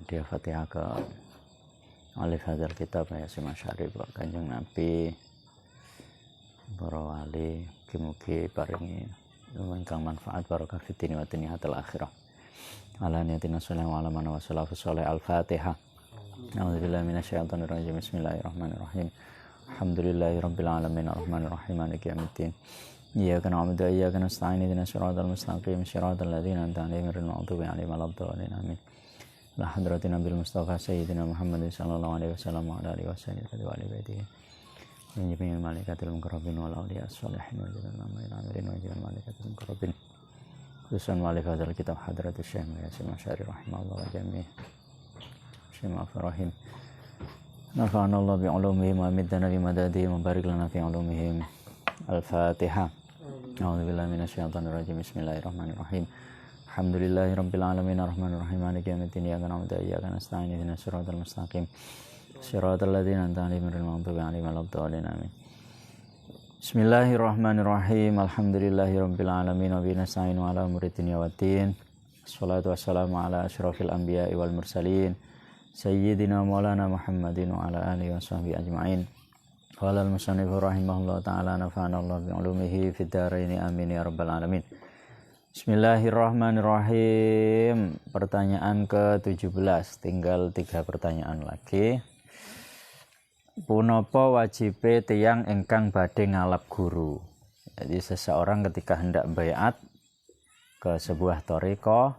dia Fatihah ke alif hadzal kitab ya si masyari Kanjeng Nabi para wali mugi paringi ingkang manfaat barokah fitini wa tinihatul akhirah ala niyatina sallallahu ala man wa sallallahu sholih al-fatihah. A'udzubillahi minasyaitonir rajim. Bismillahirrahmanirrahim. Alhamdulillahirabbil alamin arrahmanir rahim maliki yaumiddin. Iyyaka na'budu wa iyyaka nasta'in ihdinas siratal mustaqim siratal ladzina an'amta 'alaihim ghairil maghdubi 'alaihim waladdallin amin. La hadratin nabil mustafa sayyidina Muhammadin sallallahu alaihi wasallam wa ala alihi wasallam wa ali baitihi min jami'il malaikatil muqarrabin wal awliyas sholihin wa jalal amirin wa jalal malaikatil muqarrabin khususan wa alif hadzal kitab hadratus syekh Yasin Masyari rahimahullah wa jami' syekh Rahim. Nafa'ana Allah bi ulumihim wa middana bi madadihim wa barik lana fi ulumihim. Al-Fatihah. A'udzubillahi minasyaitonir rajim. Bismillahirrahmanirrahim. Alhamdulillahirabbil alamin arrahmanir rahim maliki yaumiddin iyyaka na'budu wa iyyaka nasta'in ihdinas siratal mustaqim siratal ladzina an'amta 'alaihim ghairil maghdubi 'alaihim waladdallin amin. Bismillahirrahmanirrahim. Alhamdulillahirabbil alamin wa bihi nasta'inu 'ala umuri dunya waddin. Wassalatu wassalamu 'ala asyrofil anbiya'i wal mursalin sayyidina maulana Muhammadin wa 'ala alihi washabbihi ajma'in. Qala al-musannif rahimahullah ta'ala nafa'ana Allah bi 'ulumihi fid dharain amin ya rabbal alamin. Bismillahirrahmanirrahim. Pertanyaan ke-17, tinggal 3 pertanyaan lagi. Punapa wajibe tiyang ingkang badhe ngalap guru? Jadi seseorang ketika hendak baiat ke sebuah thariqah,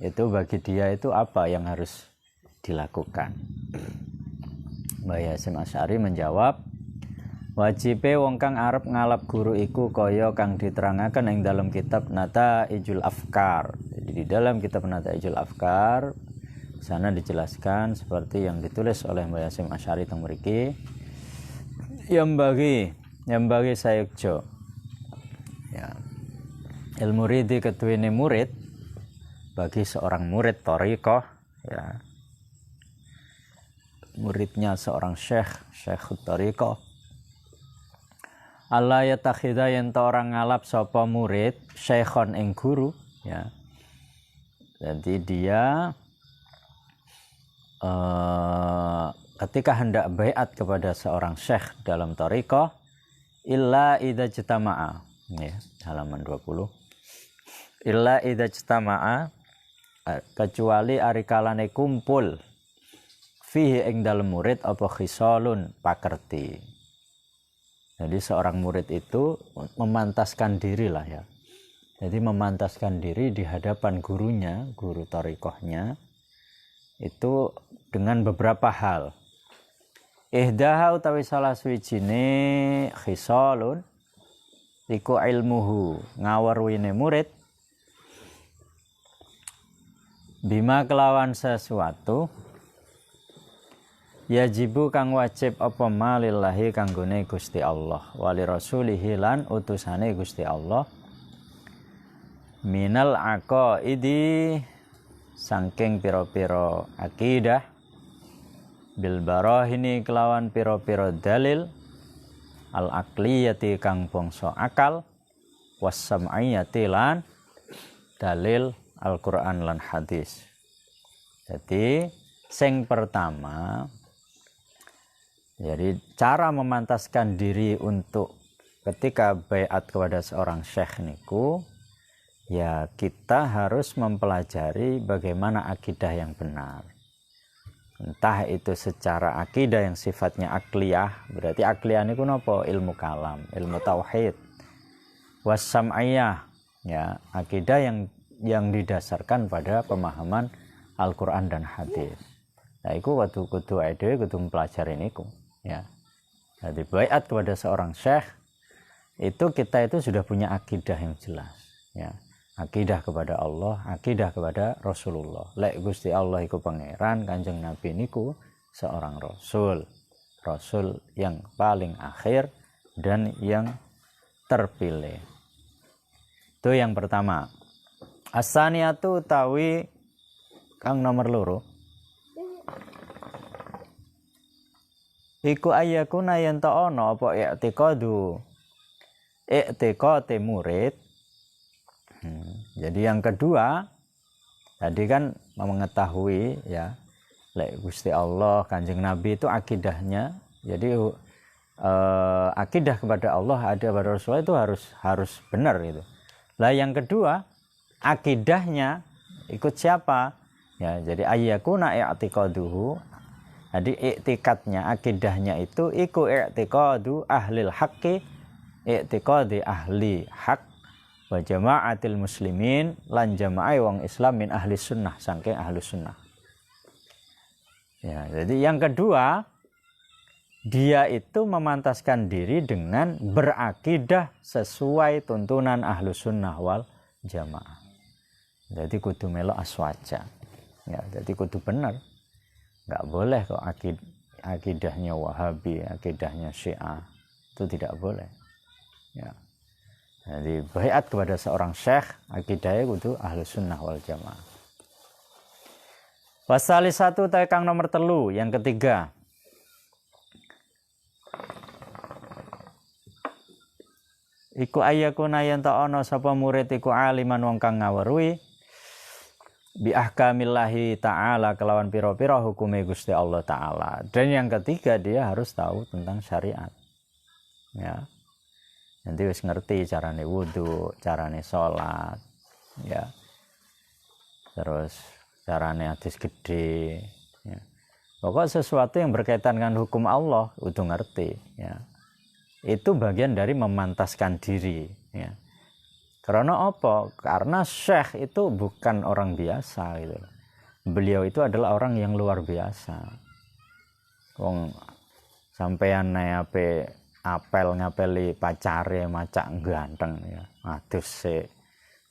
itu bagi dia itu apa yang harus dilakukan? Mbah Yasin Asy'ari menjawab, wajibe wong kang arep ngalap guru iku kaya kang diterangaken ing dalam kitab Nataijul Afkar. Jadi di dalam kitab Nataijul Afkar sana dijelaskan seperti yang ditulis oleh Mbah Yasin Asy'ari teng mriki. Yang bagi sayukjo. Ya. Ilmu ridi keduwene murid bagi seorang murid thariqah ya. Muridnya seorang syekh thariqah. Allah yatakhidha yen orang ngalap sapa murid syekhon ing guru ya. Jadi dia ketika hendak baiat kepada seorang syekh dalam thariqah illa idza jtama'a ya, halaman 20. Illa idza jtama'a kecuali arikalane kumpul fihi ing dalem murid apa khisalun pakerti. Jadi seorang murid itu memantaskan diri lah ya. Jadi memantaskan diri di hadapan gurunya, guru thariqahnya itu dengan beberapa hal. Ihdaha utawi salah swijine khisalun iku ilmuhu ngawarwine murid bima kelawan sesuatu yajibu kang wajib apa malillahi kanggone Gusti Allah wali rasulihi lan utusane Gusti Allah minal aqaidi saking pira-pira akidah bil barahini kelawan pira-pira dalil al aqliyati kang bangsa akal was sam'iyati lan dalil Al-Qur'an lan hadis. Jadi sing pertama, jadi cara memantaskan diri untuk ketika baiat kepada seorang syekh niku ya kita harus mempelajari bagaimana akidah yang benar. Entah itu secara akidah yang sifatnya akliyah, berarti akliyah niku napa? Ilmu kalam, ilmu tauhid. Was-sam'iyah, ya, akidah yang didasarkan pada pemahaman Al-Qur'an dan hadis. Nah, iku kudu dhewe kudu mempelajari niku, ya. Jadi baiat kepada seorang syekh itu kita itu sudah punya akidah yang jelas, ya. Akidah kepada Allah, akidah kepada Rasulullah. Lek Gusti Allah iku pangeran, Kanjeng Nabi niku seorang rasul. Rasul yang paling akhir dan yang terpilih. Itu yang pertama. As-saniyatu utawi kang nomor loro. Iku ayakuna yen ta ana apa i'tiqate murid. Jadi yang kedua tadi kan mengetahui ya lek Gusti Allah, Kanjeng Nabi itu akidahnya. Jadi akidah kepada Allah, ada pada Rasulullah itu harus benar gitu. Lah yang kedua, akidahnya ikut siapa? Ya, jadi ayyakuna i'tiqaduhu. Jadi i'tikadnya, akidahnya itu iku i'tiqadu ahlil haqqi, i'tiqadi ahli haq wa jama'atil muslimin lan jama'ai wong Islam min ahli sunnah, saking ahli sunnah. Ya, jadi yang kedua, dia itu memantaskan diri dengan berakidah sesuai tuntunan ahlu sunnah wal jamaah. Jadi kudu melok aswaja. Ya, jadi kudu benar. Nggak boleh kok akidahnya Wahabi, akidahnya Syiah. Itu tidak boleh. Ya. Jadi baiat kepada seorang syekh, akidahnya kudu ahlu sunnah wal jamaah. Wasalisatu kang nomor 3, yang ketiga. Iku ayyakuna yen ta ana sapa murid iku aliman wong kang ngaweruhi bi ahkamillahi ta'ala kelawan pira-pira hukume Gusti Allah taala. Dan yang ketiga, dia harus tahu tentang syariat. Ya. Nanti wis ngerti carane wudu, carane salat, ya. Terus carane hadis gede, ya. Pokok sesuatu yang berkaitan dengan hukum Allah udah ngerti, ya. Itu bagian dari memantaskan diri, ya. Karena apa? Karena syekh itu bukan orang biasa gitu. Beliau itu adalah orang yang luar biasa. Wong sampeyan ape apel ngapeli pacare macak ganteng ya. Adus sik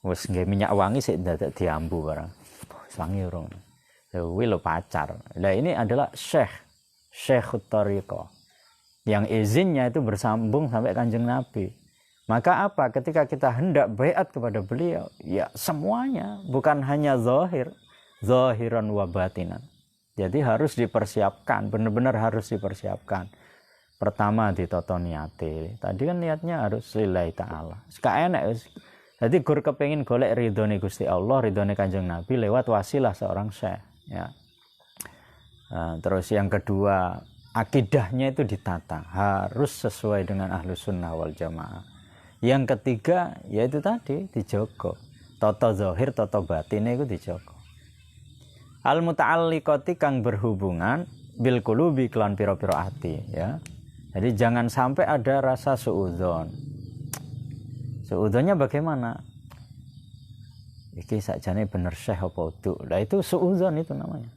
wis nggih minyak wangi sik dadak diambu barang. Wangi urung. Kuwi lho pacar. Lah ini adalah Syekhut Thariqah. Yang izinnya itu bersambung sampai Kanjeng Nabi. Maka apa? Ketika kita hendak baiat kepada beliau, ya semuanya, bukan hanya zahiran wa batinan. Jadi harus dipersiapkan, benar-benar harus dipersiapkan. Pertama ditoto niate. Tadi kan niatnya harus lillahi ta'ala. Sekarang enak. Jadi gur kepengin golek ridhone Gusti Allah, ridhone Kanjeng Nabi lewat wasilah seorang syekh. Ya. Terus yang kedua, akidahnya itu ditata, harus sesuai dengan ahlu sunnah wal jamaah. Yang ketiga, yaitu tadi dijogo. Toto zahir, toto batinnya itu dijogo. Al muta'alliqati kang berhubungan bil qulubi kelan pira-pira ati, ya. Jadi jangan sampai ada rasa suudzon. Suudzonnya bagaimana? Iki sakjane bener syekh apa udu. Lah itu suudzon itu namanya.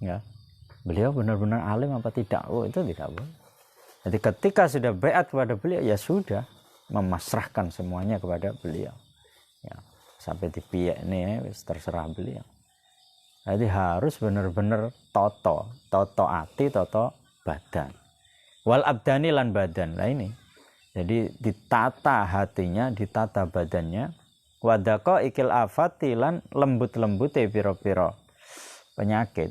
Ya. Beliau benar-benar alim apa tidak? Oh, itu tidak boleh. Jadi ketika sudah baiat kepada beliau, ya sudah memasrahkan semuanya kepada beliau. Ya, sampai dipiyek nih terserah beliau. Jadi harus benar-benar toto ati, toto badan. Wal abdani lan badan. Lah ini. Jadi ditata hatinya, ditata badannya. Wadako ikil afati lan lembut-lembute piro-piro penyakit.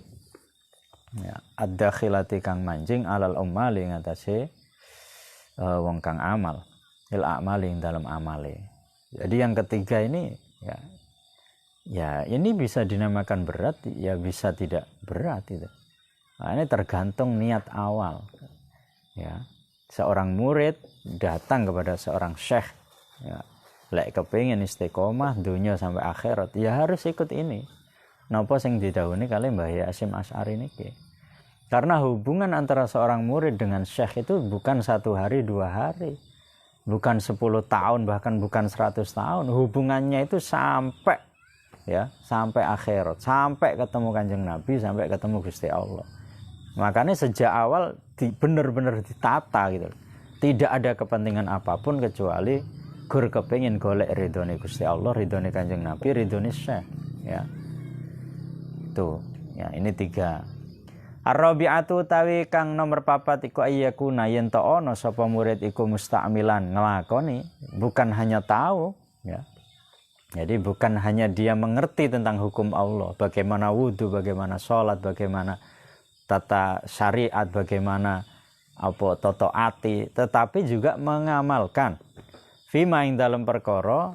Ya, ad-dakhilati kang manjing alal umali ngatasi wong kang amal. Il a'mali dalam amale. Jadi yang ketiga ini ya ini bisa dinamakan berat, ya bisa tidak berat itu. Nah, ini tergantung niat awal. Ya. Seorang murid datang kepada seorang syekh, ya, lek kepengin istiqomah dunia sampai akhirat, ya harus ikut ini. Napa sing didhawuhi kali Mbah Hasyim Asy'ari niki? Karena hubungan antara seorang murid dengan syekh itu bukan 1 hari 2 hari. Bukan 10 tahun, bahkan bukan 100 tahun. Hubungannya itu sampai akhirat, sampai ketemu Kanjeng Nabi, sampai ketemu Gusti Allah. Makanya sejak awal benar-benar ditata gitu. Tidak ada kepentingan apapun kecuali gur kepengin golek ridhone Gusti Allah, ridhone Kanjeng Nabi, ridhone syekh, ya. Itu, ya, ini 3. Ar-rabi'atu tawi kang nomor 4 iku ayyakuna yen ta ana sapa murid iku musta'milan nglakoni, bukan hanya tahu, ya. Jadi bukan hanya dia mengerti tentang hukum Allah, bagaimana wudu, bagaimana sholat, bagaimana tata syariat, bagaimana apa toto ati, tetapi juga mengamalkan fima ing dalam perkara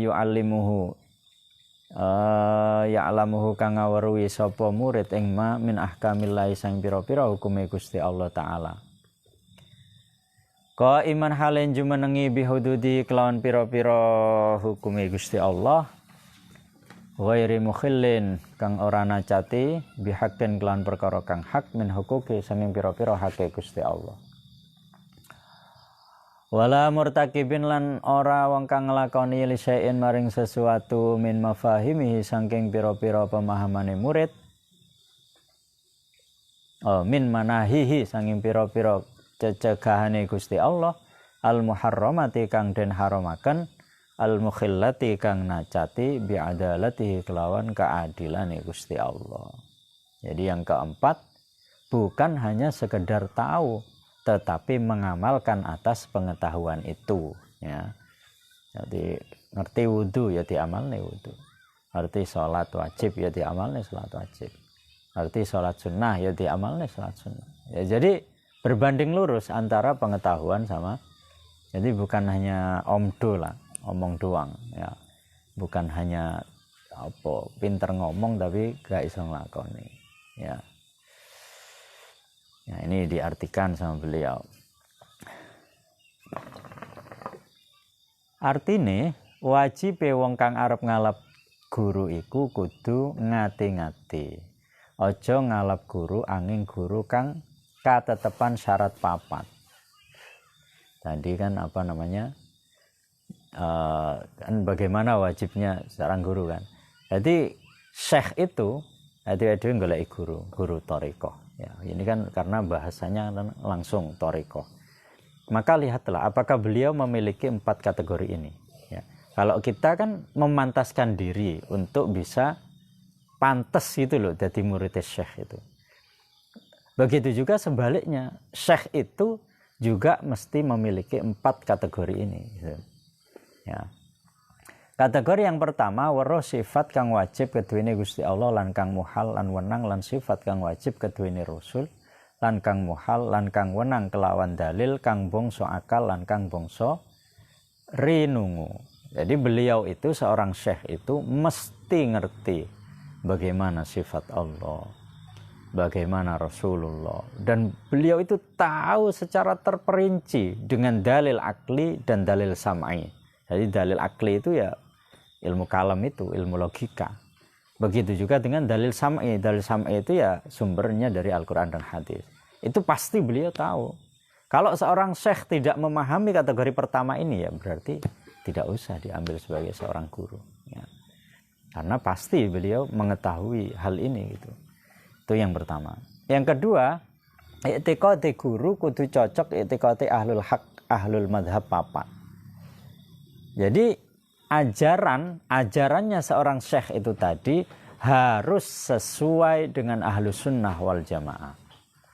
yu'allimuhu ya'lamuhu kang ngaweruhi sapa murid ing ma min ahkamillahi sang pira-pira hukume Gusti Allah taala. Ka iman halen jumenengi bihududi kelawan pira-pira hukume Gusti Allah. Ghairi mukhillin kang ora nacati bihaqqin kelawan perkara kang hak min hukuki sanging pira-pira hake Gusti Allah. Wala murtakibin lan ora wong kang nglakoni lisain maring sesuatu min mafahimihi saking pira-pira pemahamane murid. Min manahihi saking pira-pira cecegahane Gusti Allah, al muharramati kang den haramaken, al mukhillati kang nacati bi adalatihi kelawan keadilane Gusti Allah. Jadi yang keempat, bukan hanya sekedar tahu tetapi mengamalkan atas pengetahuan itu, ya. Jadi ngerti wudu ya diamalne wudu. Ngerti salat wajib ya diamalne salat wajib. Ngerti salat sunnah ya diamalne salat sunnah. Ya, jadi berbanding lurus antara pengetahuan sama, jadi bukan hanya omdo lah, omong doang, ya. Bukan hanya pinter ngomong tapi gak iso nglakoni, ya. Ya, ini diartikan sama beliau. Artine wajib wong kang arep ngalap guru iku kudu ngati-ngati. Aja ngalap guru angin guru kang katetepan syarat papat. Tadi kan kan bagaimana wajibnya seorang guru kan. Jadi syekh itu ada golek guru thariqah. Ya, ini kan karena bahasanya langsung thariqah. Maka lihatlah apakah beliau memiliki 4 kategori ini. Ya. Kalau kita kan memantaskan diri untuk bisa pantas gitu loh jadi murid syekh itu. Begitu juga sebaliknya, syekh itu juga mesti memiliki 4 kategori ini. Gitu. Ya. Kategori yang pertama weruh sifat kang wajib keduwene Gusti Allah lan kang muhal lan wenang lan sifat kang wajib keduwene Rasul lan kang muhal lan kang wenang kelawan dalil kang bangsa akal lan kang bangsa rinungu. Jadi beliau itu seorang syekh itu mesti ngerti bagaimana sifat Allah, bagaimana Rasulullah, dan beliau itu tahu secara terperinci dengan dalil akli dan dalil sam'i. Jadi dalil akli itu ya ilmu kalam itu, ilmu logika. Begitu juga dengan dalil sam'i. Dalil sam'i itu ya sumbernya dari Al-Quran dan hadis. Itu pasti beliau tahu. Kalau seorang syekh tidak memahami kategori pertama ini ya berarti tidak usah diambil sebagai seorang guru. Ya. Karena pasti beliau mengetahui hal ini gitu. Itu yang pertama. Yang kedua, i'tiqadi guru kudu cocok i'tiqadi ahlul haq, ahlul madhab papat. Jadi ajarannya seorang syekh itu tadi harus sesuai dengan ahlus sunnah wal jamaah,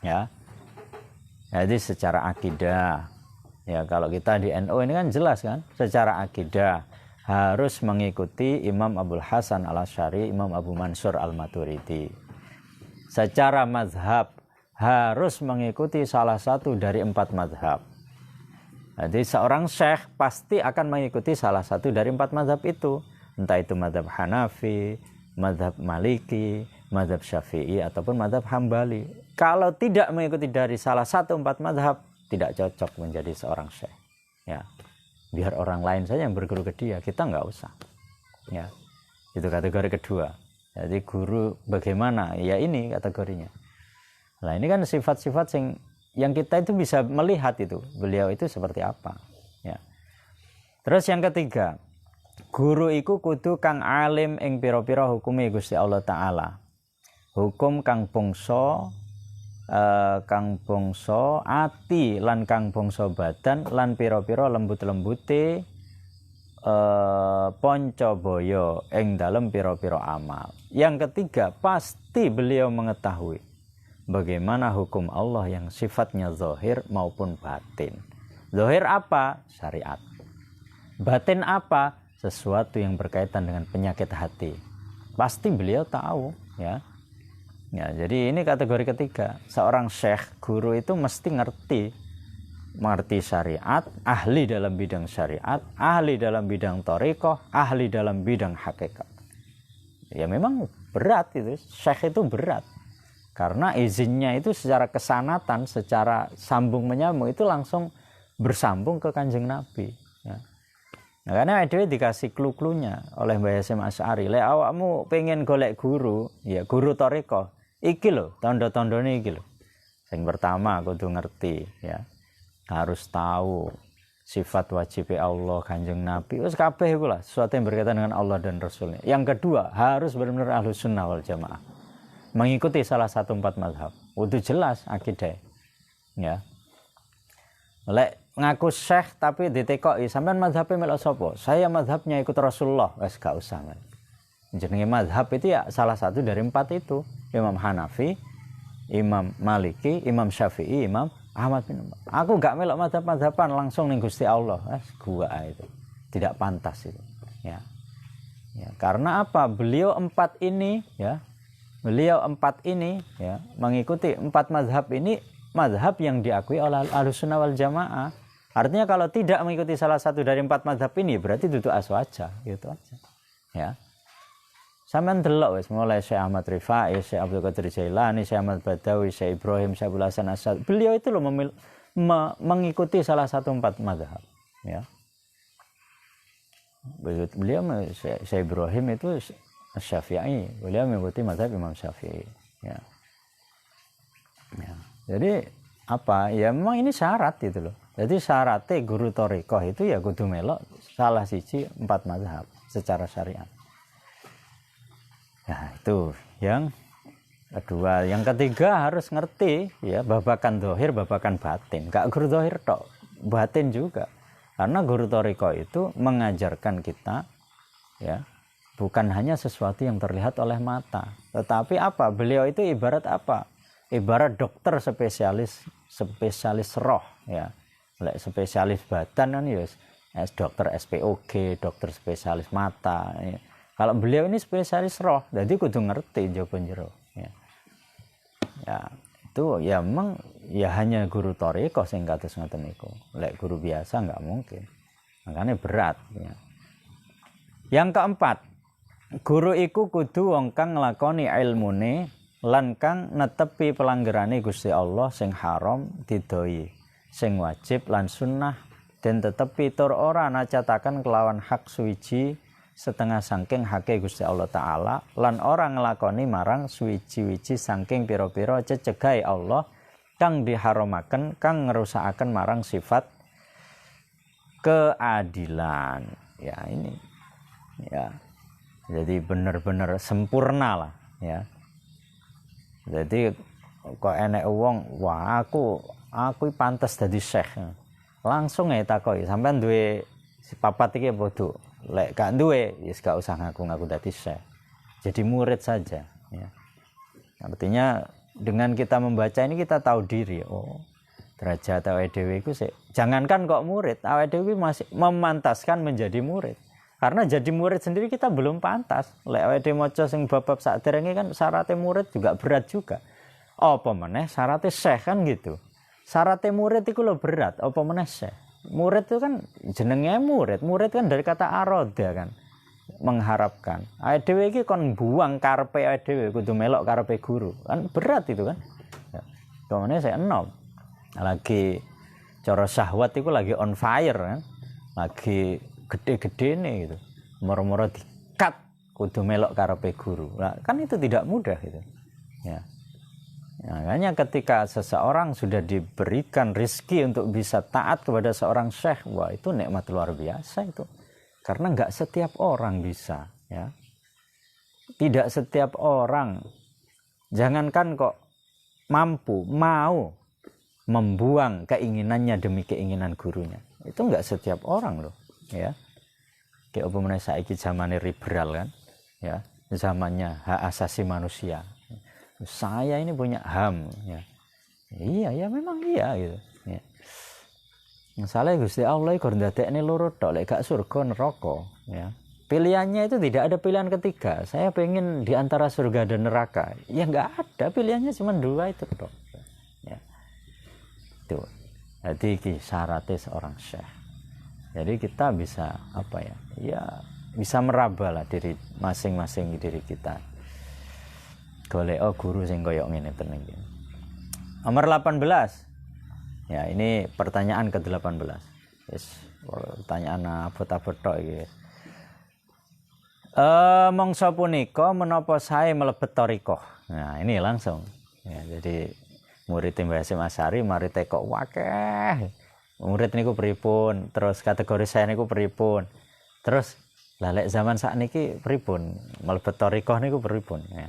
ya. Jadi secara akidah, ya kalau kita di NU ini kan jelas kan, secara akidah harus mengikuti Imam Abul Hasan al-Asy'ari, Imam Abu Mansur al-Maturidi. Secara mazhab harus mengikuti salah satu dari 4 mazhab. Jadi seorang syekh pasti akan mengikuti salah satu dari 4 mazhab itu. Entah itu mazhab Hanafi, mazhab Maliki, mazhab Syafi'i, ataupun mazhab Hambali. Kalau tidak mengikuti dari salah satu 4 mazhab, tidak cocok menjadi seorang syekh. Ya. Biar orang lain saja yang berguru ke dia, kita nggak usah. Ya. Itu kategori kedua. Jadi guru bagaimana? Ya ini kategorinya. Nah ini kan sifat-sifat yang kita itu bisa melihat itu beliau itu seperti apa, ya. Terus yang ketiga, guru iku kudu kang alim ing pira-pira hukume Gusti Allah taala. Hukum kang bangsa ati lan kang bangsa badan lan pira-pira lembut-lembute pancabaya ing dalem pira-pira amal. Yang ketiga, pasti beliau mengetahui bagaimana hukum Allah yang sifatnya zahir maupun batin. Zahir apa? Syariat. Batin apa? Sesuatu yang berkaitan dengan penyakit hati. Pasti beliau tahu, ya. Ya, jadi ini kategori ketiga. Seorang syekh, guru itu mesti mengerti syariat, ahli dalam bidang syariat, ahli dalam bidang thariqah, ahli dalam bidang hakikat. Ya memang berat itu, syekh itu berat. Karena izinnya itu secara kesanatan, secara sambung menyambung itu langsung bersambung ke Kanjeng Nabi. Ya. Nah, karena ada dikasih clue-cluenya oleh Mbah Hasyim Asy'ari. Lek awakmu pengen golek guru, ya guru thariqah. Iki lho, tondo-tondone iki lho. Yang pertama kudu ngerti, ya. Harus tahu sifat wajib Allah, Kanjeng Nabi. Wis kabeh iku lah, sesuatu yang berkaitan dengan Allah dan Rasulnya. Yang kedua, harus benar-benar Ahlus Sunnah wal Jamaah. Mengikuti salah satu 4 mazhab. Kudu jelas akidah. Ya. Lek ngaku syekh tapi ditekoki sampean mazhabe melok sapa? Saya mazhabnya ikut Rasulullah. Wes gak usah. Jenenge mazhab itu ya salah satu dari 4 itu. Imam Hanafi, Imam Maliki, Imam Syafi'i, Imam Ahmad bin Hanbal. Aku gak melok mazhab-mazhaban langsung ning Gusti Allah. Gua itu. Tidak pantas itu. Ya. Ya, karena apa? Beliau 4 ini ya. Beliau 4 ini ya mengikuti 4 mazhab ini, mazhab yang diakui oleh Ahlussunnah wal Jamaah. Artinya kalau tidak mengikuti salah satu dari 4 mazhab ini berarti duduk aswaja gitu aja. Ya. Sampeyan delok wis mulai Syekh Ahmad Rifai, Syekh Abdul Qadir Jailani, Syekh Ahmad Badawi, Syekh Ibrahim, Syekh Abdul Hasan Asy'ari. Beliau itu loh mengikuti salah satu 4 mazhab, ya. Beliau Syekh Ibrahim itu Syafi'i, beliau mengikuti mazhab Imam Syafi'i, ya. Ya. Jadi apa? Ya memang ini syarat itu loh. Jadi syaratnya guru thariqah itu ya kudu melok salah siji 4 mazhab secara syariat. Nah, itu yang kedua. Yang ketiga harus ngerti ya babakan zahir, babakan batin. Gak guru zahir tok, batin juga. Karena guru thariqah itu mengajarkan kita ya bukan hanya sesuatu yang terlihat oleh mata, tetapi apa? Beliau itu ibarat apa? Ibarat dokter spesialis roh ya. Lek spesialis badan kan ya dokter SPOG, dokter spesialis mata ya. Kalau beliau ini spesialis roh, jadi kudu ngerti jaba jero ya. Ya, itu ya memang ya hanya guru thariqah sing kados ngoten niku. Lek guru biasa enggak mungkin. Makanya berat ya. Yang keempat, guru iku kudu wong kang nglakoni ilmune lan kang netepi pelanggarane Gusti Allah sing haram didoi, sing wajib lan sunnah den tetepi tur ora nacataken kelawan hak suwiji setengah saking hake Gusti Allah Ta'ala lan orang ngelakoni marang suwiji-wiji saking pira-pira cecegai Allah kang diharamaken kang ngerusakaken marang sifat keadilan. Ya ini ya jadi benar-benar sempurna lah ya. Jadi kok enek wong wah aku pantes dadi syekh langsung ae takoki sampean duwe papat iki apa do? Lek gak duwe, wis gak usah ngaku-ngaku dadi syekh. Jadi murid saja ya. Artinya dengan kita membaca ini kita tahu diri. Oh, derajat awake dhewe iku sik. Jangankan kok murid, awake dhewe masih memantaskan menjadi murid. Karena jadi murid sendiri kita belum pantas. Lek awake dhewe maca sing bab-bab sakderenge kan syaratnya murid juga berat juga. Apa meneh syaratnya syekh kan gitu. Syaratnya murid iku lho berat, apa meneh syekh. Murid itu kan jenenge murid kan dari kata aroda kan, mengharapkan. Awake dhewe iki kon buang karepe awake dhewe kudu melok karepe guru. Kan berat itu kan. Ya. Kemane saya enom. Lagi cara syahwat itu lagi on fire kan. Lagi gede-gedene gitu. Moro-moro di-cut kudu melok karepe guru. Nah, kan itu tidak mudah gitu. Ya. Makanya ketika seseorang sudah diberikan rezeki untuk bisa taat kepada seorang syekh, wah itu nikmat luar biasa itu. Karena nggak setiap orang bisa, ya. Tidak setiap orang, jangankan kok mampu, mau membuang keinginannya demi keinginan gurunya. Itu nggak setiap orang loh, ya. Kayak apa saiki zamane liberal kan, ya, zamannya hak asasi manusia. Saya ini punya HAM ya. Iya ya memang iya gitu ya. Masalah Gusti Allah iku ndadekne loro tok lek gak surga neraka ya. Pilihannya itu tidak ada pilihan ketiga. Saya pengen di antara surga dan neraka. Ya enggak ada, pilihannya cuma 2 itu tok. Ya. Itu. Jadi syaratnya seorang syekh. Jadi kita bisa apa ya? Ya bisa meraba lah diri masing-masing diri kita. Golek guru sing koyo ngene tenan iki. Nomor 18. Ya, ini pertanyaan ke-18. Yes, pertanyaan abot-abot tok iki. Mangsa punika menapa sae mlebet thariqah. Nah, ini langsung. Ya, jadi murid Mbah Hasyim Asy'ari mari tekok wakeh. Murid niku pripun? Terus kategori saya niku pripun? Terus lah lek zaman sakniki pripun? Mlebet thariqah niku pripun? Ya.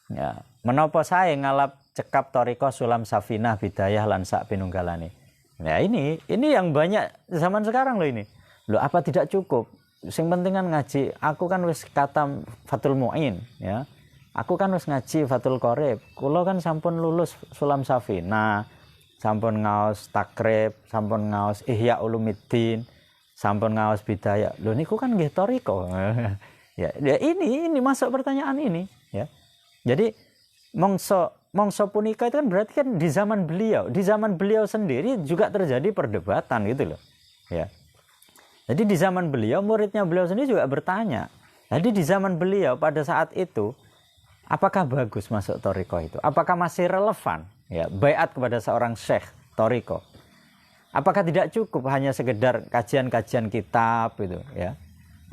Ya, menapa sae ngalap cekap thariqah sulam safinah bidayah lan sak pinunggalane. Nah, ini yang banyak zaman sekarang loh ini. Loh, apa tidak cukup? Sing penting kan ngaji. Aku kan wis katam Fathul Mu'in, ya. Aku kan wis ngaji Fathul Qorib. Kula kan sampun lulus Sulam Safinah, sampun ngaos Takrib, sampun ngaos Ihya Ulumuddin, sampun ngaos Bidayah. Lho niku kan nggih thariqah. Ya, ini masuk pertanyaan ini, ya. Jadi mongso punika itu kan berarti kan di zaman beliau sendiri juga terjadi perdebatan gitu loh, ya. Jadi di zaman beliau, muridnya beliau sendiri juga bertanya. Jadi di zaman beliau pada saat itu, apakah bagus masuk thariqah itu? Apakah masih relevan? Ya, baiat kepada seorang syekh thariqah. Apakah tidak cukup hanya sekedar kajian-kajian kitab itu, ya?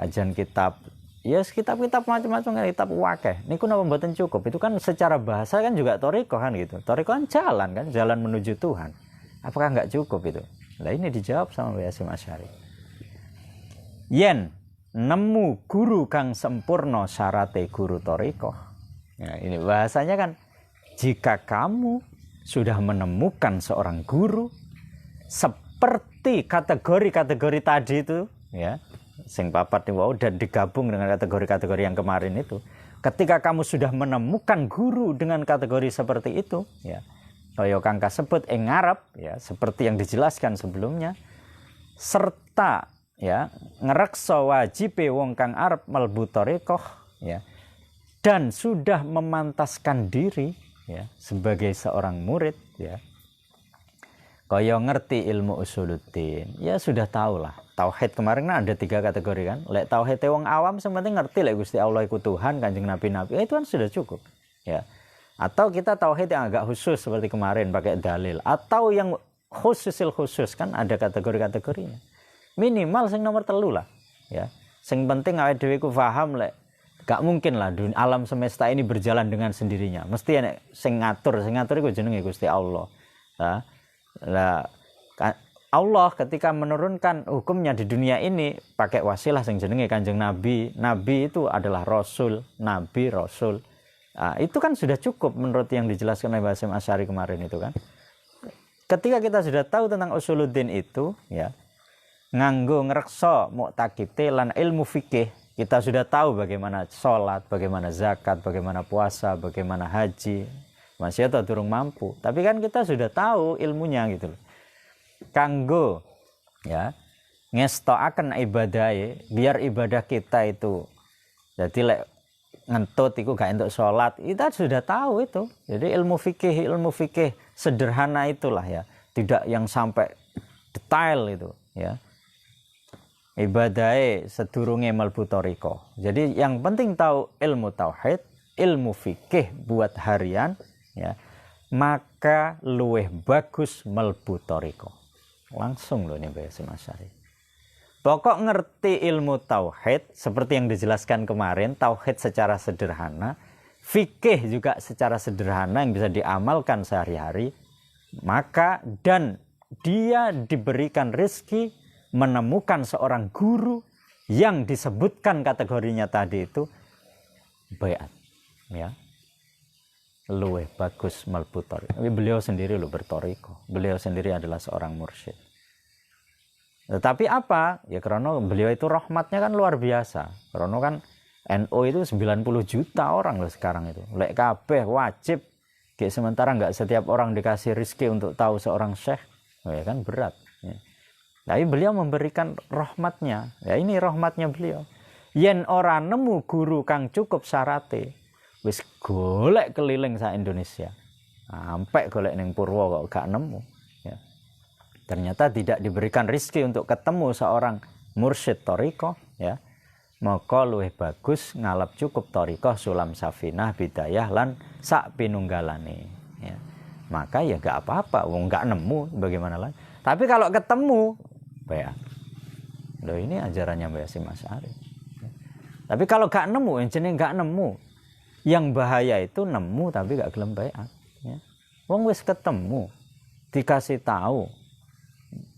Kajian kitab. Ya, kitab-kitab macam-macam, kitab wakeh. Niku napa mboten cukup? Itu kan secara bahasa kan juga thariqah kan gitu. Thariqah kan jalan menuju Tuhan. Apakah enggak cukup itu? Nah, ini dijawab sama Mbah Hasyim Asy'ari. Yen nemu guru kang sempurna syarate guru thariqah. Ya, ini bahasanya kan jika kamu sudah menemukan seorang guru seperti kategori-kategori tadi itu, ya, sing papat wow, dan digabung dengan kategori-kategori yang kemarin itu. Ketika kamu sudah menemukan guru dengan kategori seperti itu, ya, kaya kang kasebut ing ngarep, ya, seperti yang dijelaskan sebelumnya, serta ya ngreksa wajibe wong kang arep mlebu thariqah, ya, dan sudah memantaskan diri, ya, sebagai seorang murid, ya, kaya ngerti ilmu usuluddin, ya sudah tahulah tauhid. Kemarin kan ada 3 kategori kan. Lek tauhid wong awam sementing ngerti lek Gusti Allah iku Tuhan, Kanjeng Nabi, itu kan sudah cukup, ya. Atau kita tauhid yang agak khusus seperti kemarin pakai dalil, atau yang khusus kan ada kategori-kategorinya. Minimal sing nomor 3 lah, ya. Sing penting awake dhewe ku paham lek gak mungkin lah alam semesta ini berjalan dengan sendirinya. Mesti nek sing ngatur iku jenenge Gusti Allah. Lah Allah ketika menurunkan hukumnya di dunia ini pakai wasilah sing jenenge Kanjeng Nabi. Nabi itu adalah rasul, nabi rasul. Itu kan sudah cukup menurut yang dijelaskan oleh Mbah Hasyim Asy'ari kemarin itu kan. Ketika kita sudah tahu tentang usuluddin itu, ya, nganggo ngreksa mu'taqite lan ilmu fikih, kita sudah tahu bagaimana sholat, bagaimana zakat, bagaimana puasa, bagaimana haji. Masih atau durung mampu, tapi kan kita sudah tahu ilmunya gitu loh. Kanggo, ya, ngestoaken ibadahe biar ibadah kita itu jadi lek ngentut iku gak entuk sholat, kita sudah tahu itu. Jadi ilmu fikih sederhana itulah, ya, tidak yang sampai detail itu, ya. Ibadahe sedurunge mlebu thariqah. Jadi yang penting tahu ilmu tauhid, ilmu fikih buat harian, ya, maka luweh bagus mlebu thariqah. Langsung loh ini Mbah Hasyim Asy'ari. Pokok ngerti ilmu tauhid seperti yang dijelaskan kemarin, tauhid secara sederhana, fikih juga secara sederhana yang bisa diamalkan sehari-hari, maka dan dia diberikan rezeki menemukan seorang guru yang disebutkan kategorinya tadi itu, baiat, ya, luweh bagus mlebu thariqah. Beliau sendiri lo berthariqah, beliau sendiri adalah seorang mursyid. Tetapi apa? Ya karena beliau itu rahmatnya kan luar biasa. Karena kan NU itu 90 juta orang loh sekarang itu. Lek kabeh wajib. Kayak sementara nggak setiap orang dikasih rezeki untuk tahu seorang syekh, ya kan berat. Ya. Tapi beliau memberikan rahmatnya. Ya ini rahmatnya beliau. Yen ora nemu guru kang cukup syarate, wis golek keliling sa Indonesia. Sampai golek ning Purwo kok gak nemu. Ya. Ternyata tidak diberikan rezeki untuk ketemu seorang mursyid thariqah, ya. maka luwih bagus ngalap cukup thariqah sulam safinah bidayah lan sak pinunggalane ya. Maka ya enggak apa-apa wong enggak nemu bagaimana lagi. Tapi kalau ketemu ya loh ini ajarannya Mbah Hasyim Asy'ari. Tapi kalau enggak nemu jenenge enggak nemu. Yang bahaya itu nemu tapi enggak gelem baiat ya. Wong wis ketemu dikasih tahu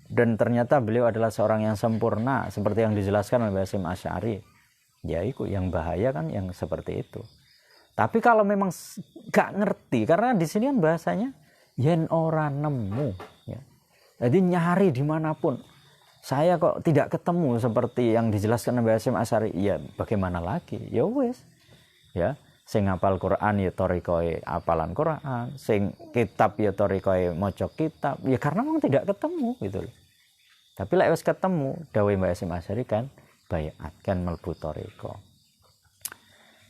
dan ternyata beliau adalah seorang yang sempurna seperti yang dijelaskan oleh Mbah Hasyim Asy'ari. Ya itu yang bahaya kan yang seperti itu. Tapi kalau memang gak ngerti karena di sini kan bahasanya yen ora nemu ya. Jadi nyari dimanapun. Saya kok tidak ketemu seperti yang dijelaskan oleh Mbah Hasyim Asy'ari. Ya bagaimana lagi? Ya wis. Ya, sing ngapal Quran ya thariqahe apalan Quran, sing kitab ya thariqahe maca kitab. Ya karena memang tidak ketemu gitu loh. Tapi lek wis ketemu dawuh Mbah Hasyim Asy'ari kan baiat kan mlebu thariqah.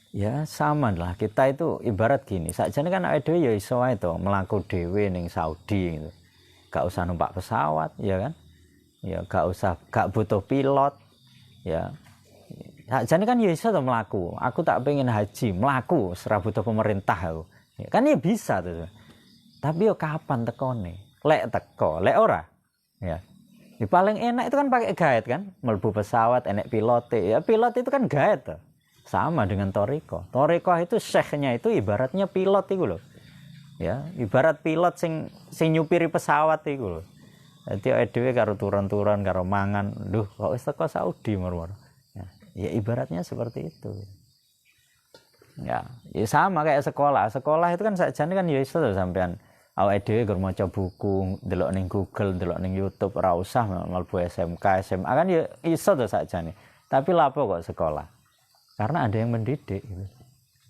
Ya sama lah kita itu ibarat gini. Sakjane kan awake dhewe ya iso wae to mlaku dhewe ning Saudi gitu. Gak usah numpak pesawat ya kan. Ya gak butuh pilot ya. Sakjane kan ya iso to mlaku. Aku tak pengen haji, mlaku ora butuh pemerintah aku. Ya, kan ya bisa tuh. Tapi yo kapan tekone? Lek teko, lek ora. Ya. Ya paling enak itu kan pakai guide kan, mlebu pesawat enek pilote. Ya pilot itu kan guide tuh. Sama dengan thariqah. Thariqah itu syekhnya itu ibaratnya pilot itu loh. Ya, ibarat pilot sing nyupiri pesawat itu loh. Dadi dhewe karo turun-turun karo mangan, duh kok wis teko Saudi mur-mur. Ya ibaratnya seperti itu. Ya sama kayak sekolah. Sekolah itu kan sakjane kan ya iso to sampean awake dhewe gur maca buku, ndelok ning Google, ndelok ning YouTube, ora usah mlebu SMK, SMA kan ya iso to sakjane. Tapi lapo kok sekolah? Karena ada yang mendidik gitu.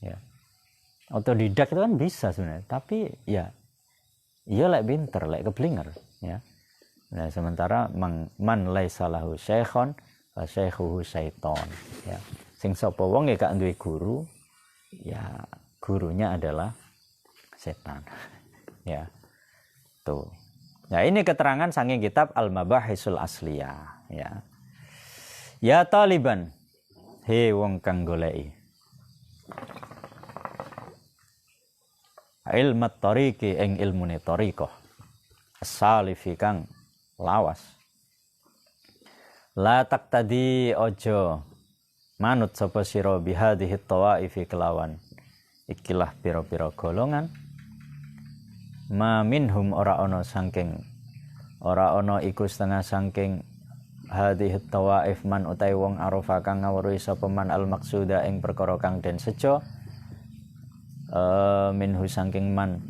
Ya. Otodidak itu kan bisa sebenarnya, tapi ya lek pinter, lek keblinger ya. Nah, sementara man laisa lahu syekhon fa syekhuhu syaiton ya. Sing sapa wong ya gak duwe guru, ya gurunya adalah setan. Ya. Tuh. Nah, ini keterangan saking kitab Al-Mabahisul Asliyah ya. Ya taliban, he wong kang goleki ilmu thariqi ing ilmune thariqah as-salifi kang lawas la taqtadi ojo manut sapa sira bihadhihi tawaifi kelawan ikilah pira-pira golongan ma minhum ora ana iku setengah saking hadhihi tawaif man utai wong arafa kang ngawruhi sapa man al maksuda ing perkara kang den sejo minhu saking man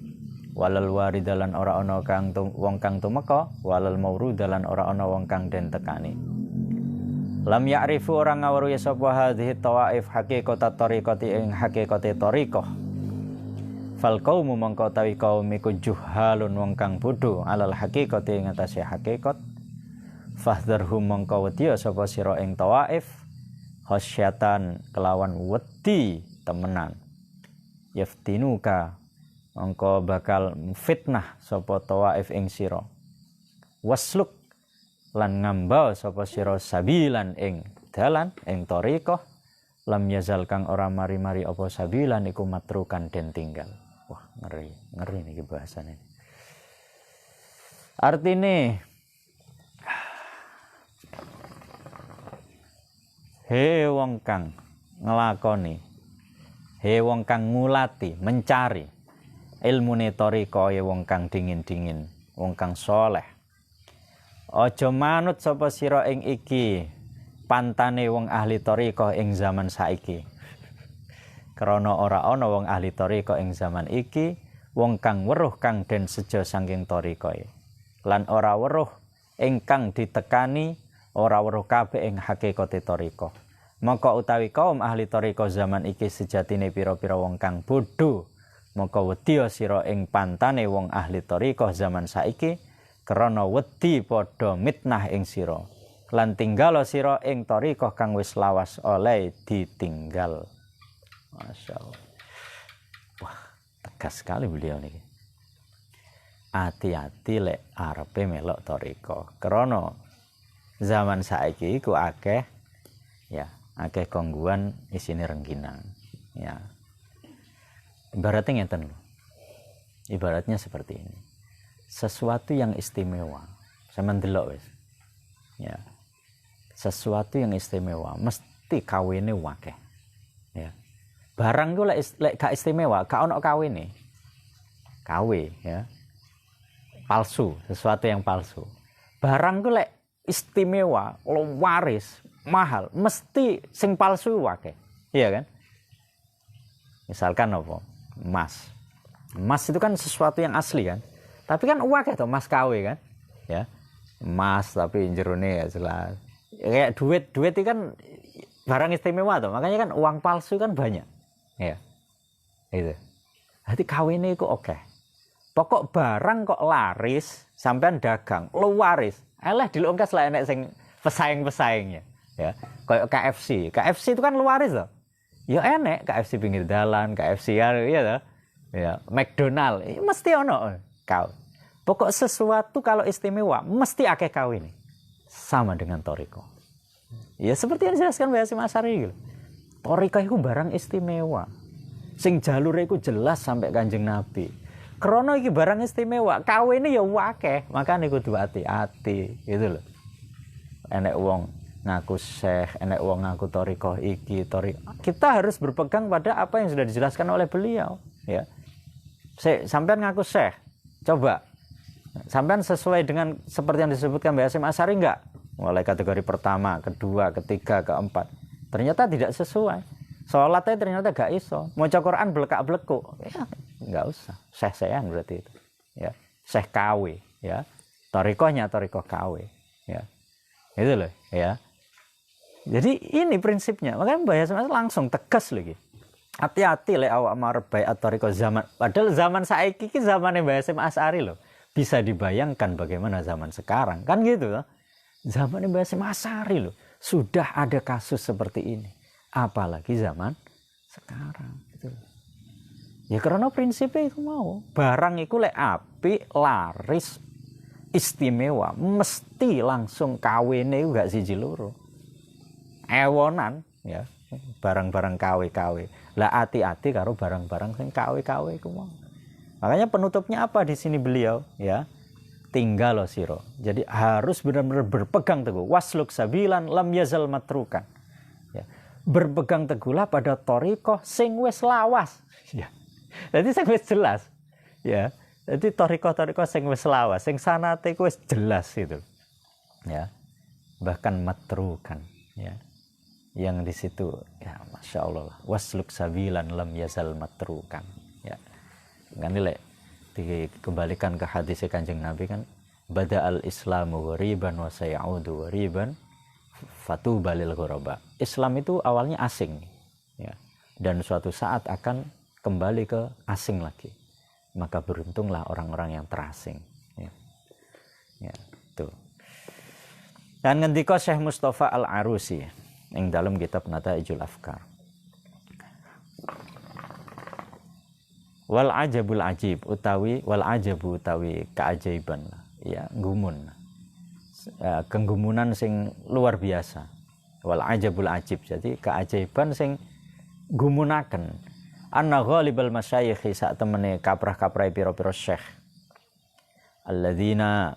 walal waridalan ora ana kang wong kang tumeka walal maurudalan ora ana wong kang den tekani lam ya'rifu ora ngawruhi sapa hadhihi tawaif haqiqata tariqati ing haqiqate tariqah fal qaumu mangka tawi kaum iku juhalun wong kang bodho alal haqiqati ing atase haqiqat fahdharhum mangka wedi sapa sira ing tawaif khasyatan kelawan wedi temenan yaftinuka mangka bakal fitnah sapa tawaif ing sira wasluk lan ngambau sapa sira sabilan ing dalan ing thariqah lam yazal kang ora mari-mari apa sabilan iku matrukan den tinggal. Wah, ngeri niki bahasane. Artine he wong kang nglakoni, he wong kang ngulati, mencari ilmune thariqah ya wong kang dingin-dingin, wong kang saleh. Aja manut sapa sira ing iki pantane wong ahli thariqah ing zaman saiki. Krana ora ana wong ahli thariqah ing zaman iki, wong kang weruh kang den sejo saking thariqah. Lan ora weruh ingkang ditekani, ora weruh kabeh ing hakikate thariqah. Maka utawi kaum ahli thariqah zaman iki sejatine pira-pira wong kang bodho. Maka wedi sira ing pantane wong ahli thariqah zaman saiki, krana wedi padha mitnah ing sira. Lan tinggalo sira ing thariqah kang wis lawas oleh ditinggal. Masyaallah. Wah, tegas sekali beliau niki. Hati-hati lek arepe melok thariqah. Krana zaman saiki iku akeh ya, akeh kongguan isine rengginang. Ya. Ibaratnya ngeten lho. Ibaratnya seperti ini. Sesuatu yang istimewa. Sampeyan delok wis. Ya. Sesuatu yang istimewa mesti kawine akeh. Ya. Barang ku lek gak istimewa, gak ono kawine. Kawe ya. Palsu, sesuatu yang palsu. Barang ku lek istimewa, waris, mahal, mesti sing palsu akeh. Iya kan? Misalkan apa? Emas. Emas itu kan sesuatu yang asli kan? Tapi kan akeh to emas KW kan? Ya. Emas tapi jerone ya jelas. Kayak duit itu kan barang istimewa tuh. Makanya kan uang palsu kan banyak. Ya. Itu. Jadi KW-ne iku oke. Pokok barang kok laris, sampean dagang, lo waris. Alah dilongkas lah enek sing pesaing-pesaingnya, ya. Kayak KFC. KFC itu kan lo waris loh. Ya enek KFC pinggir dalan, KFC ya toh. Ya, McDonald, mesti ono kau. Pokok sesuatu kalau istimewa mesti akeh kau ini. Sama dengan toriko. Ya seperti yang dijelaskan Mbah Hasyim Asy'ari gitu. Toriko itu barang istimewa. Sing jalure iku jelas sampai Kanjeng Nabi. Krono iki barang istimewa, kawene ya akeh, makane kudu hati-hati, gitu loh. Enek wong ngaku syekh, enek wong ngaku thariqah iki, kita harus berpegang pada apa yang sudah dijelaskan oleh beliau, ya. Sampean ngaku syekh, coba sampean sesuai dengan seperti yang disebutkan Mbah Hasyim Asy'ari enggak? Mulai kategori pertama, kedua, ketiga, keempat. Ternyata tidak sesuai. Sholatnya ternyata gak iso. Mau Quran belekak-belekuk. Ya, enggak usah. Syekh-syekhan berarti itu. Ya, syekh KW, ya. Thariqahnya thariqah KW, ya. Itu loh, ya. Jadi ini prinsipnya. Makanya Mbah Hasyim langsung tegas lagi. Hati-hati lek awak marep baiat thariqah zaman. Padahal zaman saiki iki zamane Mbah Hasyim Asy'ari loh. Bisa dibayangkan bagaimana zaman sekarang. Kan gitu loh. Zaman Mbah Hasyim Asy'ari loh. Sudah ada kasus seperti ini. Apalagi zaman sekarang gitu. Ya karena prinsipnya itu mau barang itu lek apik laris istimewa mesti langsung kawene gak siji loro ewonan ya barang-barang KW lah hati-hati karo barang-barang sing KW iku mau. Makanya penutupnya apa di sini beliau ya tinggal lo siro. Jadi harus benar-benar berpegang teguh wasluk sabilan lam yazal matrukan. Berpegang teguhlah pada thariqah sing wis lawas. Ya. Jadi sing wis jelas. Ya. Jadi thariqah sing wis lawas, sing sanate iku wis jelas itu. Ya. Bahkan matrukan, ya. Yang di situ ya Masya Allah wasluk sabilan lam yazal matrukan. Ya. Kan nilai dikembalikan ke hadis Kanjeng Nabi kan bada'al islamu ghariban wa sayaudu ghariban fatuba lil ghuraba. Islam itu awalnya asing ya. Dan suatu saat akan kembali ke asing lagi. Maka beruntunglah orang-orang yang terasing ya. Ya, tuh. Dan ngendika Syekh Mustafa Al-Arusi yang dalam kitab Nataijul Afkar. Wal ajabul ajib utawi wal ajabu utawi keajaiban ya gumun. Kegumunan sing luar biasa. Wal ajabul ajib. Jadi keajaiban sing gumunaken. Anna ghalibal masyayikh sak temene kaprah-kaprai pira-pira syekh. Alladzina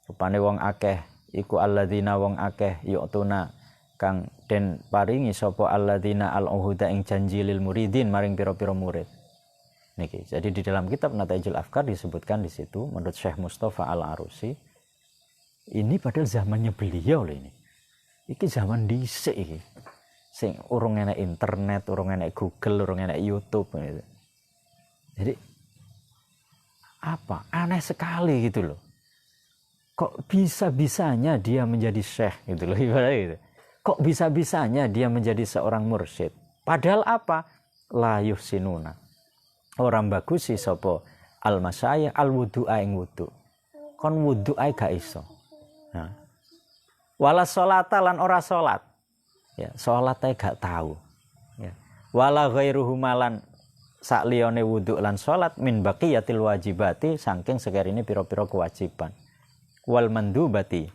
rupane wong akeh iku alladzina wong akeh yu'tuna kang den paringi sapa alladzina al-uhuda ing janji lil muridin maring pira-pira murid. Niki. Jadi di dalam kitab Nataijul Afkar disebutkan di situ menurut Syekh Mustafa Al-Arusi ini padahal zamannya beliau loh ini. Iki zaman dhisik iki. Sing urung enek internet, urung enek Google, urung enek YouTube gitu. Jadi apa? Aneh sekali gitu loh. Kok bisa-bisanya dia menjadi syekh gitu loh ibaratnya gitu. Kok bisa-bisanya dia menjadi seorang mursyid? Padahal apa? La yuhsinuna. Orang bagus sih sapa al-masyayikh al-wudu'a ing wudu. Kon wudu'a gak iso. Nah. Wala sholata lan ora sholat. Ya, sholat ae gak tahu. Ya. Wala ghairuhu malan sak liyane wudu lan sholat min baqiyatil wajibati saking sekarine pira-pira kewajiban. Wal mandubati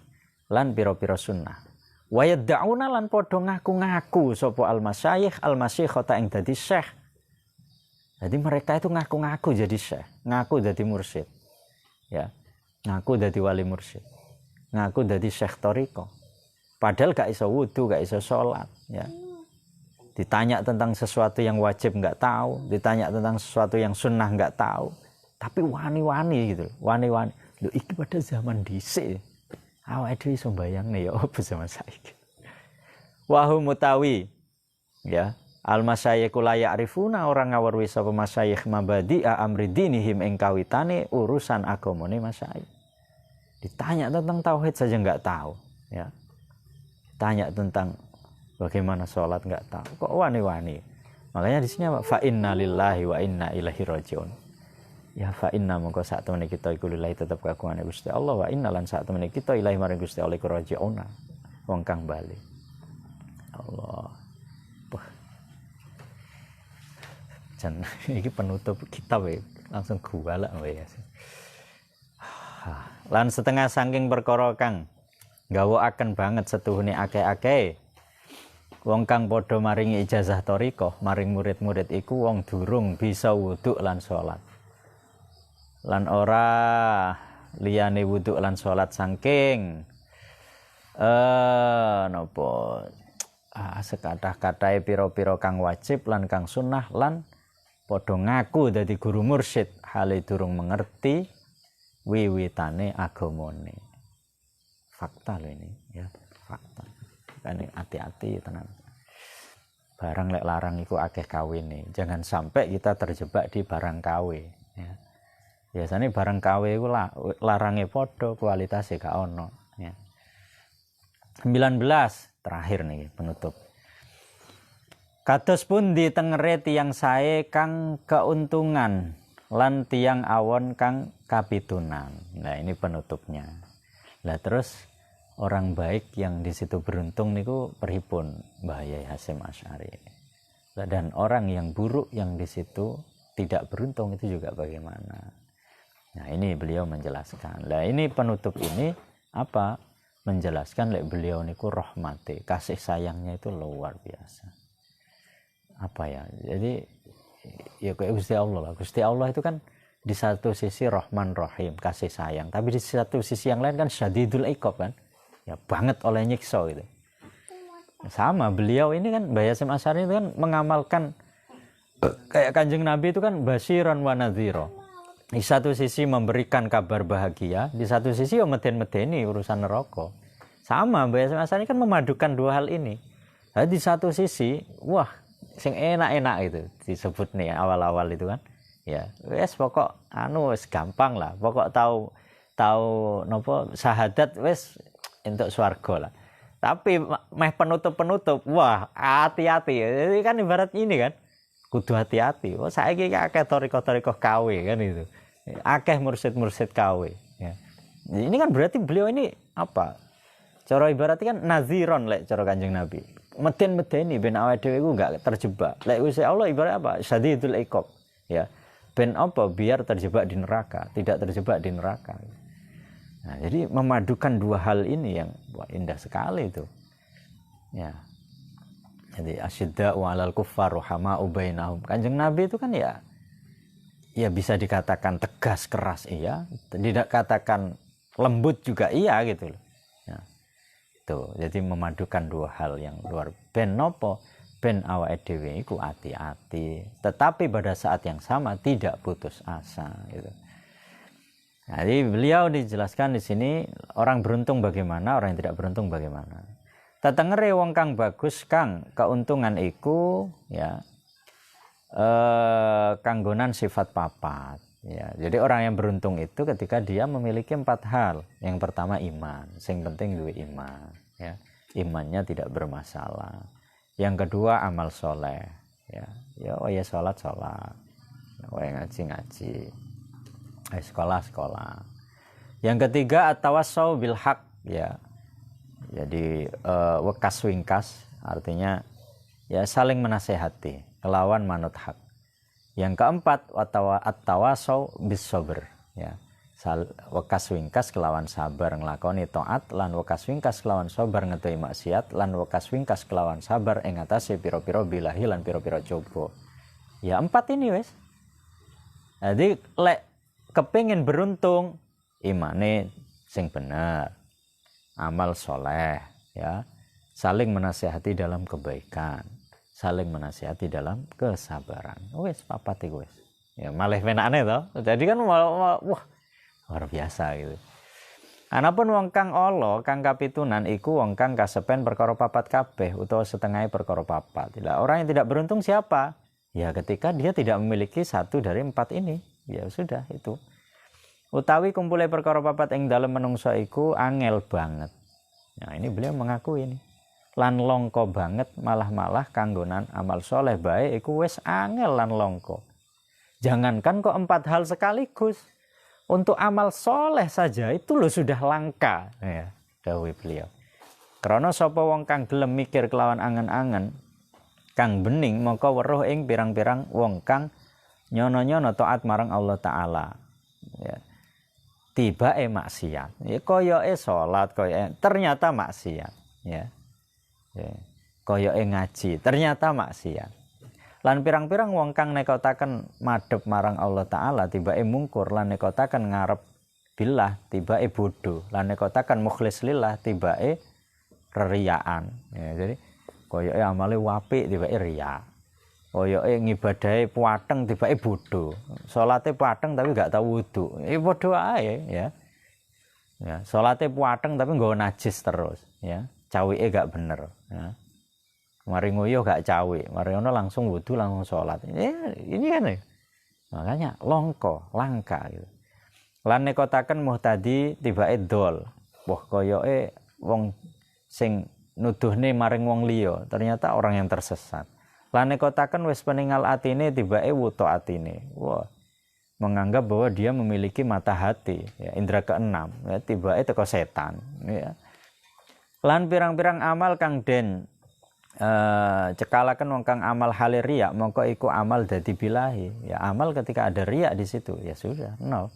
lan pira-pira sunnah. Wa yad'una lan padha ngaku-ngaku sapa al-masyayikh al-masyikhata ing dadi syekh. Jadi mereka itu ngaku-ngaku jadi syekh, ngaku jadi mursyid. Ya. Ngaku jadi wali mursyid. Ngaku jadi syekh thariqah. Padahal gak iso wudu, gak iso sholat, ya. Ditanya tentang sesuatu yang wajib nggak tahu, ditanya tentang sesuatu yang sunnah nggak tahu, tapi wani-wani gitu, wani-wani. Loh, iki pada zaman dhisik. Awake dhewe iso mbayangne ya apa zaman saiki. Wa mutawi, ya. Al-masyayikh la ya'rifuna, orang ngawerwi sapa masyayikh mabadi'a amri dinihim ing kawitane urusan agamane masyayikh. Ditanya tentang tauhid saja nggak tahu, ya. Tanya tentang bagaimana sholat nggak tahu, kok wani-wani. Makanya di sini apa? Fa inna lillahi wa inna ilaihi rajiun. Ya fa inna mongko sak temene kita iku lillahi tetep kagungane Gusti Allah, wa inna lan sak temene kita ilahi maring Gusti Allah iku rajiuna. Wong kang bali. Allah. Jan iki penutup kitab ya, langsung guwalak wae. Lan setengah saking perkara kang gawakaken banget setuhune akeh-akeh wong kang padha maringi ijazah thariqah maring murid-murid iku wong durung bisa wudu lan salat. Lan ora liyane wudu lan salat saking napa sekathah-kathahe pira-pira kang wajib lan kang sunnah lan padha ngaku dadi guru mursyid hale durung mengerti wiwitane agamane. Fakta loh ini, ya, fakta. Kan hati-hati tenan. Barang lek larang iku akeh kawine. Jangan sampai kita terjebak di barang KW, ya. Biasanya barang KW iku larange padha, kualitasé gak ono, ya. 19 terakhir nih penutup. Kados pundi tengere tiyang sae kang keuntungan lan tiyang awon kang kapitunan. Nah, ini penutupnya. Lah terus orang baik yang di situ beruntung niku pripun Mbah Yai Hasyim Asy'ari. Dan orang yang buruk yang di situ tidak beruntung itu juga bagaimana. Nah, ini beliau menjelaskan. Lah ini penutup ini apa? Menjelaskan lek beliau niku rahmati, kasih sayangnya itu luar biasa. Apa ya? Jadi ya kayak Gusti Allah lah. Gusti Allah itu kan di satu sisi Rahman Rahim, kasih sayang, tapi di satu sisi yang lain kan syadidul iqab kan, ya banget oleh nyiksa gitu. Sama beliau ini kan Mbah Hasyim Asy'ari itu kan mengamalkan kayak Kanjeng Nabi itu kan basyiran wa nadhira. Di satu sisi memberikan kabar bahagia, di satu sisi ya meden-medeni urusan neraka. Sama Mbah Hasyim Asy'ari kan memadukan dua hal ini. Nah, di satu sisi, wah, sing enak-enak itu disebut nih awal-awal itu kan. Ya, wes pokok wes gampang lah. Pokok tahu nopo syahadat wes entuk swarga lah. Tapi meh penutup, wah, hati-hati. Jadi kan ibarat ini kan. Kudu hati-hati. Oh, saiki akeh thariqah-thariqah KW kan itu. Akeh mursyid-mursyid KW, ya. Ini kan berarti beliau ini apa? Cara ibaratnya kan naziron lek cara Kanjeng Nabi. Meden-medeni ben awake dhewe iku enggak terjebak. Lek Gusti Allah ibarat apa? Syadidul iqab, ya. Ben apa? Biar terjebak di neraka, tidak terjebak di neraka. Nah, jadi memadukan dua hal ini yang wah, indah sekali itu. Ya. Jadi asyidda'u 'alal kuffar rahama'u bainahum. Kanjeng Nabi itu kan ya bisa dikatakan tegas keras iya, tidak katakan lembut juga iya gitu loh. Ya. Itu. Jadi memadukan dua hal yang luar ben nopo? Ben awake dhewe iku hati-hati, tetapi pada saat yang sama tidak putus asa gitu. Jadi beliau dijelaskan di sini orang beruntung bagaimana, orang yang tidak beruntung bagaimana. Tetengere wong kang bagus kang keuntungan iku ya kanggonan sifat papat ya. Jadi orang yang beruntung itu ketika dia memiliki 4 hal. Yang pertama iman, sing penting duwe iman ya. Imannya tidak bermasalah. Yang kedua amal soleh ya. Ya salat, ngaji, sekolah. Yang ketiga at-tawassau bil haq ya. Jadi wekas wingkas artinya ya saling menasehati kelawan manut hak. Yang keempat at-tawassau bis sabr ya. wekas wingkas kelawan sabar nglakoni taat lan wekas wingkas kelawan sabar ngedohi maksiat lan wekas wingkas kelawan sabar ing atase pira-pira bilahi lan pira-pira coba. Ya 4 ini wis. Jadi lek kepingin beruntung imane sing bener, amal soleh, ya, saling menasihati dalam kebaikan, saling menasihati dalam kesabaran. Wis papat iku wis. Ya malah penakne to. Jadi kan wah luar biasa gitu. Anapun wong kang ala kang kapitunan iku wong kang kasepen perkara papat kabeh utawa setengahé perkara papat. Tidak, orang yang tidak beruntung siapa? Ya ketika dia tidak memiliki 1 dari 4 ini. Ya sudah itu. Utawi kumpule perkara papat ing dalem menungso iku angel banget. Nah ini beliau mengaku ini. Lan longko banget malah kanggonan amal soleh bae iku wis angel lan longko. Jangankan kok 4 hal sekaligus. Untuk amal soleh saja itu loh sudah langka, ya, dawuh beliau. Krana sapa wong kang gelem mikir kelawan angen-angen, kang bening mongko weruh ing pirang-pirang wong kang nyono-nyono taat marang Allah Ta'ala. Ya. Tibae maksiat. Ya koyoke salat, koyoke ternyata maksiat, ya. Ya. Koyoke ngaji, ternyata maksiat. Lan pirang-pirang wong kang nekotaken madhep marang Allah Ta'ala tibake mungkur lan nekotaken ngarep billah tibake bodho lan nekotaken mukhlis lillah tibake reriyaan. Ya, jadi koyoke amale apik tibake riya. Koyoke ngibadahe puateng tibake bodho. Salate puateng tapi gak tau wudu. Padha ae ya. Ya, salate puateng tapi nggawa najis terus ya. Cawike gak bener ya. Mari nguyuh gak cawe, mari ono langsung wudu langsung sholat. Ini kan ya. Makanya langka gitu. Lan nekotaken muhtadi tibake dol. Wah koyoke wong sing nuduhne maring wong liya, ternyata orang yang tersesat. Lan nekotaken wis peninggal atine tibake wuto atine. Wah. Menganggap bahwa dia memiliki mata hati, ya, indra keenam, ya, tibake teko setan, ya. Lan pirang-pirang amal kang den cekalaken wong kang amal hale riya mongko iku amal dadi bilahi. Ya amal ketika ada riya di situ ya sudah nol.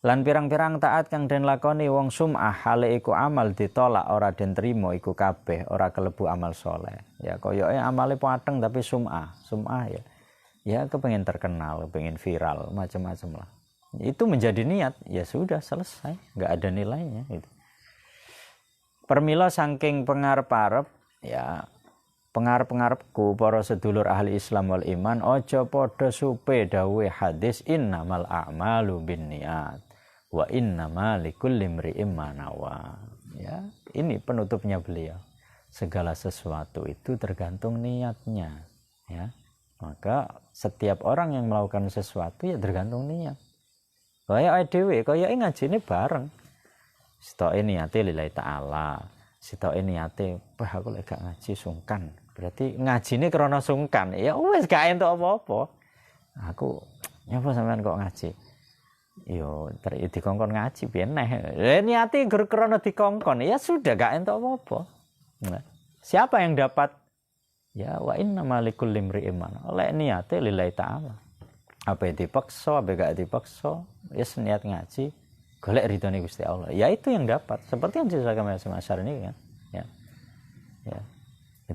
Lan pirang-pirang taat kang den lakoni wong sum'ah hale iku amal ditolak ora den trimo iku kabeh ora kelebu amal soleh. Ya koyoke amale pateng tapi sum'ah ya. Ya kepengin terkenal, kepengin viral, macam-macam lah. Itu menjadi niat, ya sudah selesai, enggak ada nilainya gitu. Permila saking pengarep-arep ya pengarep-pengarepku para sedulur ahli Islam wal iman aja padha supe dawuhe hadis innamal a'malu binniyat wa innamal likulli imri'in ma nawa. Ya, ini penutupnya beliau. Segala sesuatu itu tergantung niatnya, ya. Maka setiap orang yang melakukan sesuatu ya tergantung niat. Kaya dhewe, kaya ngajine bareng. Sitoke niate lillahi ta'ala. Sitoke niate, "Wah aku lek gak ngaji sungkan." Berarti ngajine krana sungkan. Ya wis gak entuk apa-apa. Aku nyapa sampean kok ngaji? Yo dikongkon ngaji piye neh. Niate krana dikongkon. Ya sudah gak entuk apa-apa. Nah, siapa yang dapat? Ya wa innamal likulli imri'in ma nawa. Lek niate lillahi ta'ala. Apa dipaksa, apa gak dipaksa, ya niat ngaji golek ridhone Gusti Allah. Ya itu yang dapat. Seperti yang disampaikan Mas Masyar ini kan. Ya. Ya.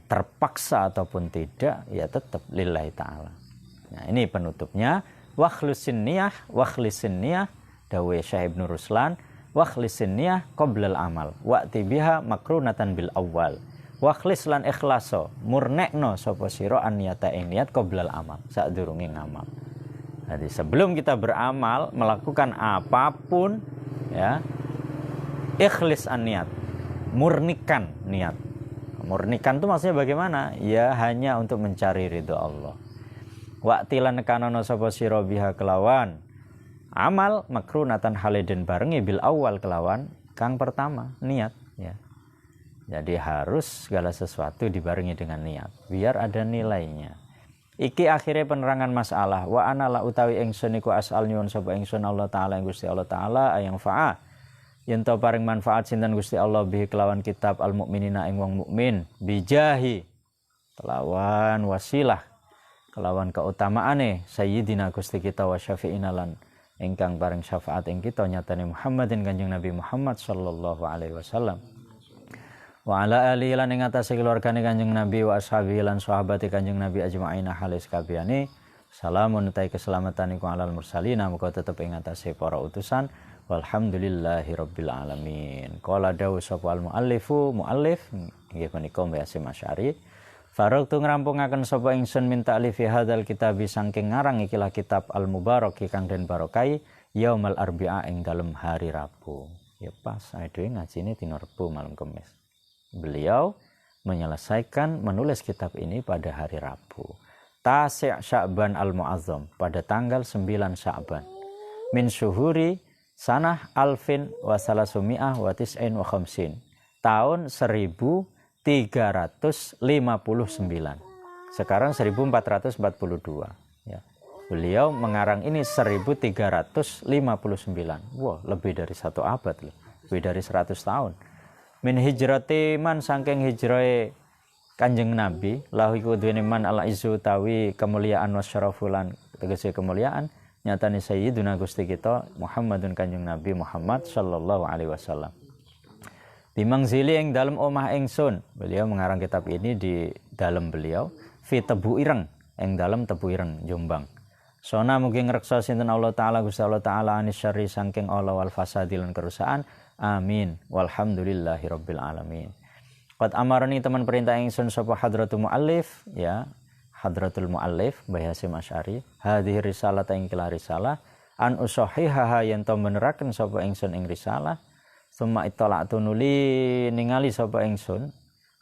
Terpaksa ataupun tidak ya tetap lillahi ta'ala. Nah ini penutupnya wakhlisin niyah dawuh Syekh Ibnu Ruslan wakhlisin niyah qoblal amal wa'ti biha makrunatan bil awal wakhlis lan ikhlaso murnekno sapa sira an niyata ing niat qoblal amal sadurunge ngamal. Jadi sebelum kita beramal melakukan apapun ya ikhlis an niat, murnikan niat. Murnikan itu maksudnya bagaimana? Ya hanya untuk mencari ridho Allah. Wa'tilan kanono sapa sira biha kelawan amal makrunatan haliden barengi bil awal kelawan kang pertama niat ya. Jadi harus segala sesuatu dibarengi dengan niat biar ada nilainya. Iki akhirnya penerangan masalah wa ana la utawi ingsun iku asal nyuwun sapa ingsun Allah taala Gusti Allah taala ayang fa'a yen to paring manfaat sinten Gusti Allah bihi kelawan kitab al mukminina ing wong mukmin bijahi kelawan wasilah kelawan keutamaane sayyidina Gusti kita wa syafi'ina lan ingkang paring syafaat ing kita nyatane Muhammadin Kanjeng Nabi Muhammad sallallahu alaihi wasallam. Wa ala alihi lan ing atase keluargane Kanjeng Nabi wa ashabihi lan sahabate Kanjeng Nabi ajmaina halis kabehane. Salamun utai keselamatan iku alal mursalina muga tetep ing atase para utusan. Walhamdulillahi rabbil alamin. Qala dawu sapa al muallif nggih menika Mbah Hasyim Asy'ari. Faragtu ngrampungaken sapa ingsun min ta'lifi hadzal kitabi saking ngarang ikilah kitab al mubarak kang den barokai yaumal arbi'a ing dalem hari Rabu. Ya pas dhewe ngajine dina Rebo malam Kamis. Beliau menyelesaikan menulis kitab ini pada hari Rabu. Tasi' Sya'ban al-Mu'azzam pada tanggal 9 Sya'ban. Min syuhuri sanah alfin wa salasumiyah wa tis'in wa khamsin. Tahun 1359. Sekarang 1442. Ya. Beliau mengarang ini 1359. Wah, lebih dari 1 abad loh. Lebih dari 100 tahun. Min hijrati man saking hijrahe Kanjeng Nabi lahu iku duwene man ala izu tawi kemuliaan wasyarafulan tegese kemuliaan nyatane sayyiduna Gusti kita Muhammadun Kanjeng Nabi Muhammad sallallahu alaihi wasallam. Bimangzili ing dalem omah ingsun. Beliau mengarang kitab ini di dalem beliau fi Tebu Ireng ing dalem Tebu Ireng Jombang. Sona mugi ngreksa sinten Allah taala Gusti Allah taala anis syarri saking ala wal fasadi lan kerusakan. Amin. Walhamdulillahi rabbil alamin. Qad amarani teman perintah ingsun sapa hadratul muallif ya. Hadratul muallif Mbah Hasyim Asy'ari. Hadhihi risalah ta ing risalah an usahihaha yen to beneraken sapa ingsun ing risalah. Summa ittala'tu nuli ningali sapa ingsun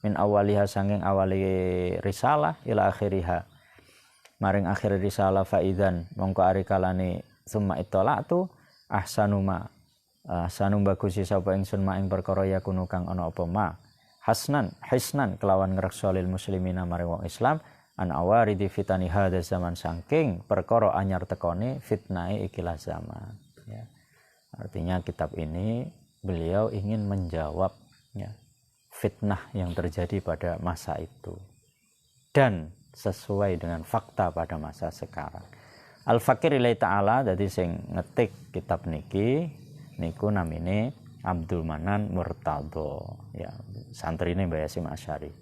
min awaliha sanging awali risalah ila akhiriha. Maring akhir risalah faidan mongko ari kalane summa ittala'tu ahsanuma sanum bagusi sapa ingsun ma ing perkara yakunu kang ana apa ma hisnan kelawan ngreksa lil muslimina maring wong Islam an awaridi fitani hadza zaman saking perkara anyar tekone fitnahe ikilah zaman ya. Artinya kitab ini beliau ingin menjawab ya, fitnah yang terjadi pada masa itu dan sesuai dengan fakta pada masa sekarang. Al-Fakir ilai ta'ala dadi sing ngetik kitab niki niku namine Abdul Manan Murtado ya, santrine Mbah Hasyim Asy'ari.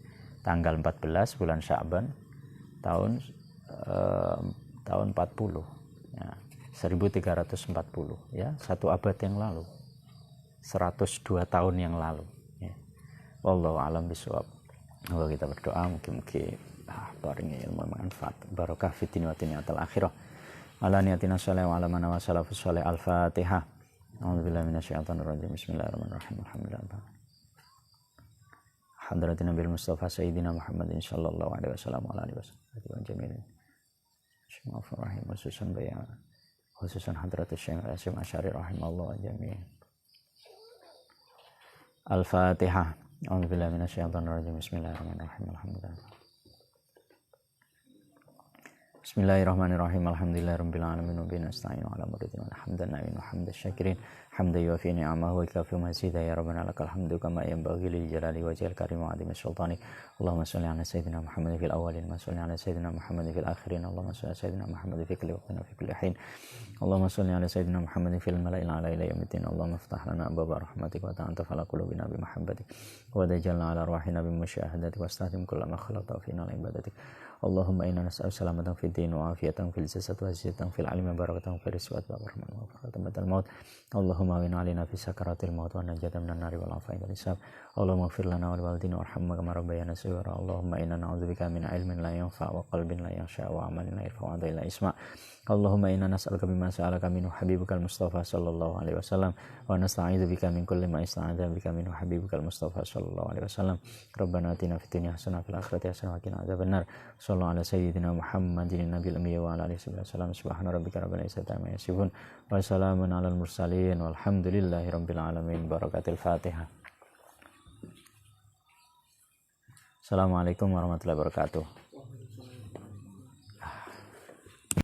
Tanggal 14 bulan Sya'ban tahun 40 ya, 1340 ya, 1 abad yang lalu. 102 tahun yang lalu ya. Wallahu a'lam bishawab. Semoga kita berdoa mungkin paringi ilmu manfaat barokah fid dunya wa tinyatal akhirah. Ala niyatina sholih wa ala man wa salafus sholih. Al-Fatihah. A'udzubillahi minasyaitonir rajim. Bismillahirrahmanirrahim. Alhamdulillah. Hadratin Nabil Mustafa Sayyidina Muhammadin sallallahu alaihi wasallam wa alihi wasallam jami'in. Bismillahirrahmanirrahim. Khususan hadratus Syekh Hasyim Asy'ari rahimallahu jami'in. Al-Fatihah. A'udzubillahi minasyaitonir rajim. Bismillahirrahmanirrahim. Alhamdulillah. Bismillahirrahmanirrahim. Alhamdulillahirabbil alamin wa bihi nasta'inu ala murridin hamdan na'im wa hamdash syakirin hamdan yuwafi ni'amahu wa yukafi mazida ya rabbana lakal hamdu kama yanbaghi lil jalali wajhil karim wa 'azimi sultani. Allahumma shalli ala sayyidina Muhammadin fil awwalin wa shalli ala sayyidina Muhammadin fil akhirin. Allahumma shalli ala sayyidina Muhammadin fi kulli waqtin wa fi kulli hin. Allahumma shalli ala sayyidina Muhammadin fil mala'il a'la ila yaumiddin. Allahumma iftah lana abwaaba rahmatika wa ta'antaf ala qulubina bi mahabbatik wa dajalna ala arwahina bi musyahadati wa astahdim kullama khalaqta fina li ibadatik. Allahumma inna nas'aluka salamatan fid din wa afiyatan fil jasad wa ziyadatan fil ilmi barakatan fil rizqi wa rahmatan wa rahmatan maut. Allahumma wa inna alina fi sakaratil maut wa najatan minan nari wal afiyatan hisab. Allahumma ighfir lana wa liwalidina warhamna kama rabbayana shaghira. Allahumma inna na'udzubika min ilmin la yanfa' wa qalbin la yakhsha wa amalin la yarfa' wa la isma'. Allahumma inna nas'aluka bima sa'alaka minhu habibukal Mustafa sallallahu alaihi wasallam wa nasta'idzu bika min kulli ma ista'adza bika minhu habibukal Mustafa sallallahu alaihi wasallam. Rabbana atina fid dunya hasanah wa fil akhirati hasanah wa qina adzabannar. Sallallahu ala sayyidina Muhammadin nabiyil ummi wa ala alihi wasallam. Subhana rabbika rabbil izzati amma yasifun wa salamun alal mursalin walhamdulillahi rabbil alamin. Barakatil Fatihah. Assalamualaikum warahmatullahi wabarakatuh.